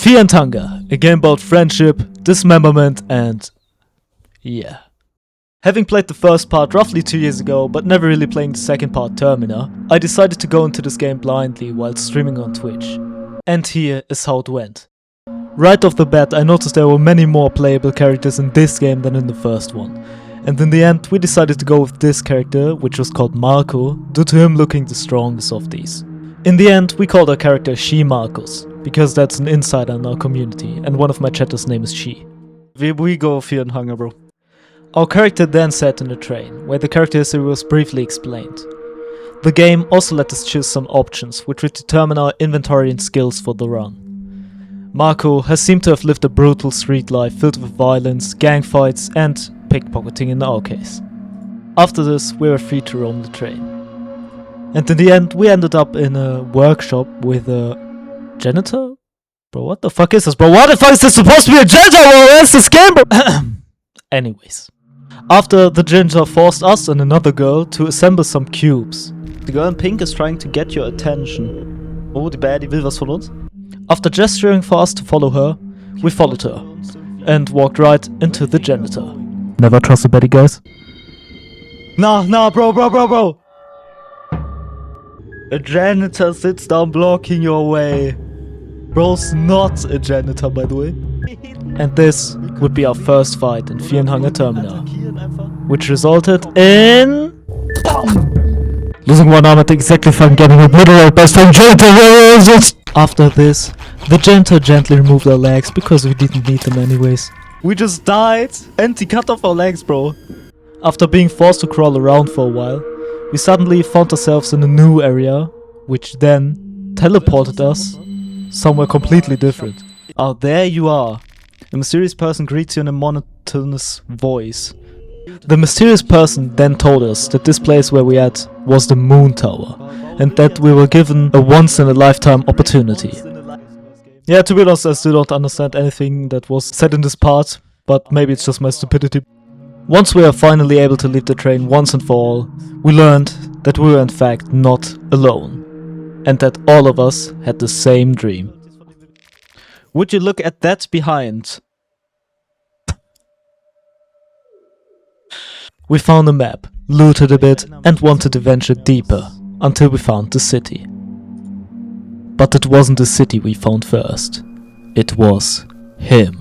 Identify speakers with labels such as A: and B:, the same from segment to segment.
A: Fear and Hunger, a game about friendship, dismemberment, and yeah. Having played the first part roughly 2 years ago, but never really playing the second part, Termina, I decided to go into this game blindly while streaming on Twitch. And here is how it went. Right off the bat, I noticed there were many more playable characters in this game than in the first one. And in the end, we decided to go with this character, which was called Marco, due to him looking the strongest of these. In the end, we called our character She Marcus, because that's an insider in our community, and one of my chatters' name is She. We go Fear and Hunger, bro. Our character then sat in a train, where the character history was briefly explained. The game also let us choose some options, which would determine our inventory and skills for the run. Marco has seemed to have lived a brutal street life filled with violence, gang fights, and pickpocketing in our case. After this, we were free to roam the train. And in the end, we ended up in a workshop with a janitor? Bro, what the fuck is this, bro? What the fuck is this supposed to be a janitor? Where's this game, bro? Anyways. After the janitor forced us and another girl to assemble some cubes. The girl in pink is trying to get your attention. Oh, die Baddie will was von uns. After gesturing for us to follow her, we followed her. And walked right into the janitor. Never trust a baddie, guys. Nah, bro. A janitor sits down blocking your way. Bro's not a janitor, by the way. And this would be our first fight in Fear and Hunger Termina, which resulted in losing one arm at exactly fucking getting obliterated by some janitor. After this, the janitor gently removed our legs because we didn't need them anyways. We just died and he cut off our legs, bro. After being forced to crawl around for a while, we suddenly found ourselves in a new area, which then teleported us somewhere completely different. Oh, there you are. A mysterious person greets you in a monotonous voice. The mysterious person then told us that this place where we at was the Moon Tower, and that we were given a once-in-a-lifetime opportunity. Yeah, to be honest, I still don't understand anything that was said in this part, but maybe it's just my stupidity. Once we were finally able to leave the train once and for all, we learned that we were in fact not alone, and that all of us had the same dream. Would you look at that behind? We found a map, looted a bit, and wanted to venture deeper, until we found the city. But it wasn't the city we found first. It was him.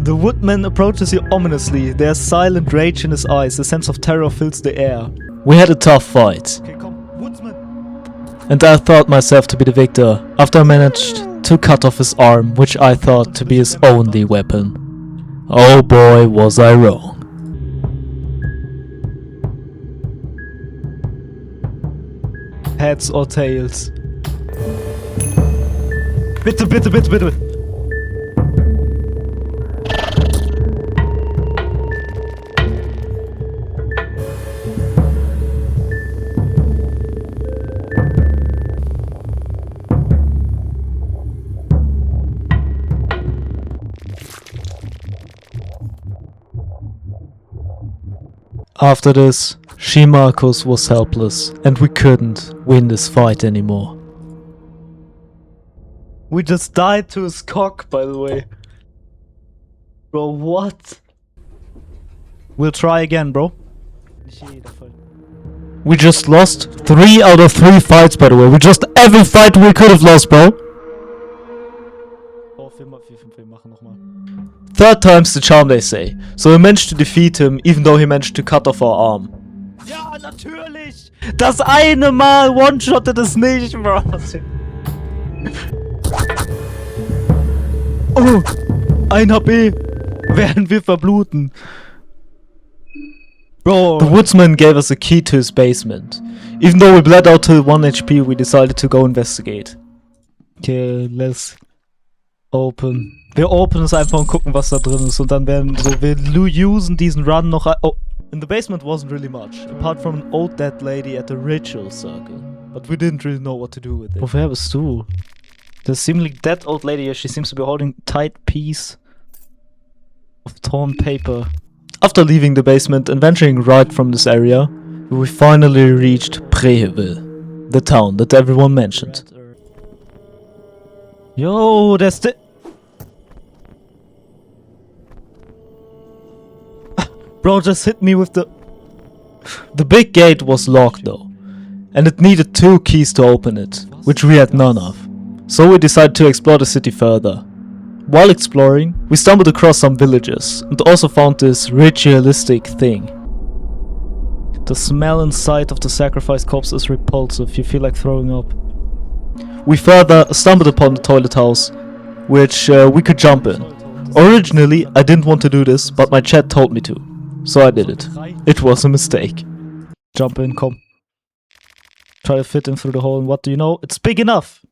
A: The woodman approaches you ominously, there's silent rage in his eyes, a sense of terror fills the air. We had a tough fight. And I thought myself to be the victor, after I managed to cut off his arm, which I thought to be his only weapon. Oh boy, was I wrong. Heads or tails? Bitte. After this, She Marcus was helpless, and we couldn't win this fight anymore. We just died to his cock, by the way. Bro, what? We'll try again, bro. We just lost 3 out of 3 fights, by the way. We just every fight we could have lost, bro. Third time's the charm, they say. So we managed to defeat him, even though he managed to cut off our arm. Ja, natürlich! Das eine Mal one-shottet es nicht, bro. Oh! 1 HP! Werden wir verbluten. Bro! The woodsman gave us a key to his basement. Even though we bled out to 1 HP, we decided to go investigate. Okay, let's open. Wir openen es einfach und gucken, was da drin ist. Und dann werden so, wir usen diesen Run noch. Oh, in the basement wasn't really much, apart from an old dead lady at the ritual circle. But we didn't really know what to do with it. Woher bist du? The seemingly dead old lady, she seems to be holding tight peace. torn paper. After leaving the basement and venturing right from this area, we finally reached Preheville, the town that everyone mentioned. Yo, there's the... Bro just hit me with the... The big gate was locked though, and it needed 2 keys to open it, which we had none of. So we decided to explore the city further. While exploring, we stumbled across some villages and also found this ritualistic thing. The smell and sight of the sacrificed corpse is repulsive, you feel like throwing up. We further stumbled upon the toilet house, which we could jump in. Originally, I didn't want to do this, but my chat told me to, so I did it. It was a mistake. Jump in, come. Try to fit in through the hole, and what do you know? It's big enough!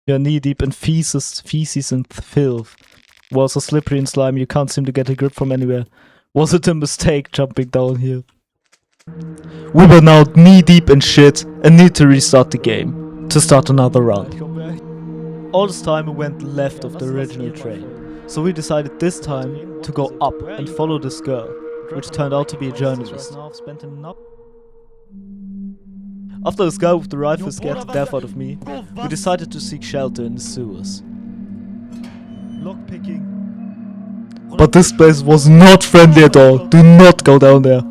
A: You're knee deep in feces and filth. Was so slippery and slimy you can't seem to get a grip from anywhere. Was it a mistake jumping down here? We were now knee deep in shit and need to restart the game to start another run. All this time we went left of the original train, so we decided this time to go up and follow this girl, which turned out to be a journalist. After this guy with the rifle scared the death out of me, we decided to seek shelter in the sewers. Lockpicking. But this place was not friendly at all. Do not go down there.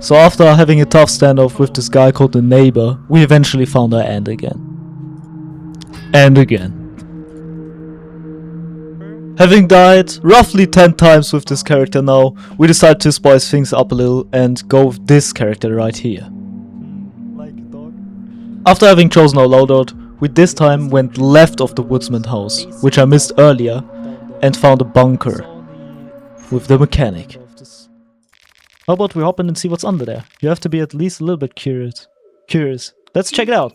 A: So after having a tough standoff with this guy called the neighbor, we eventually found our end again. And again. Having died roughly 10 times with this character now, we decided to spice things up a little and go with this character right here. After having chosen our loadout, we this time went left of the woodsman house, which I missed earlier, and found a bunker with the mechanic. How about we hop in and see what's under there? You have to be at least a little bit curious. Let's check it out.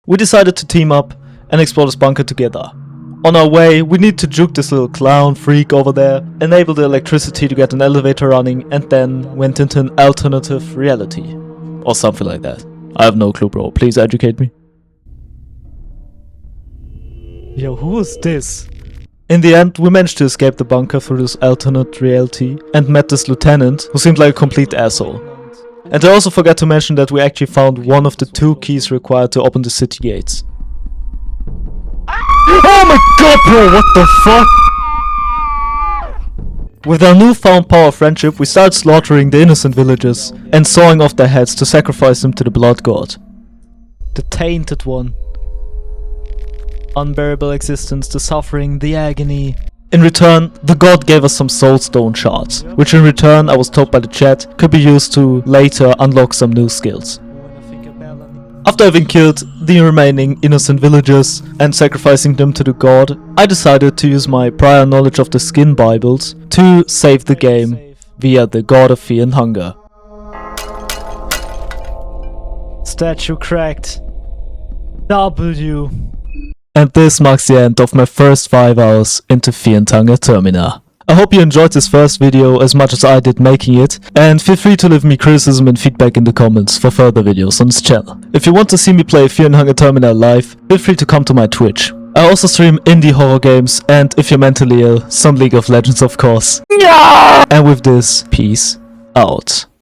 A: We decided to team up and explore this bunker together. On our way, we need to juke this little clown freak over there, enable the electricity to get an elevator running, and then went into an alternative reality. Or something like that. I have no clue, bro. Please educate me. Yo, who is this? In the end, we managed to escape the bunker through this alternate reality and met this lieutenant, who seemed like a complete asshole. And I also forgot to mention that we actually found one of the 2 keys required to open the city gates. Oh my god, bro, what the fuck? With our newfound power of friendship, we started slaughtering the innocent villagers and sawing off their heads to sacrifice them to the blood god. The tainted one. Unbearable existence, the suffering, the agony. In return, the god gave us some soulstone shards, which in return I was told by the chat could be used to later unlock some new skills. After having killed the remaining innocent villagers and sacrificing them to the god, I decided to use my prior knowledge of the skin bibles to save the game via the god of fear and hunger. Statue cracked. W. And this marks the end of my first 5 hours into Fear and Hunger Termina. I hope you enjoyed this first video as much as I did making it, and feel free to leave me criticism and feedback in the comments for further videos on this channel. If you want to see me play Fear and Hunger Termina live, feel free to come to my Twitch. I also stream indie horror games, and if you're mentally ill, some League of Legends of course. Yeah! And with this, peace out.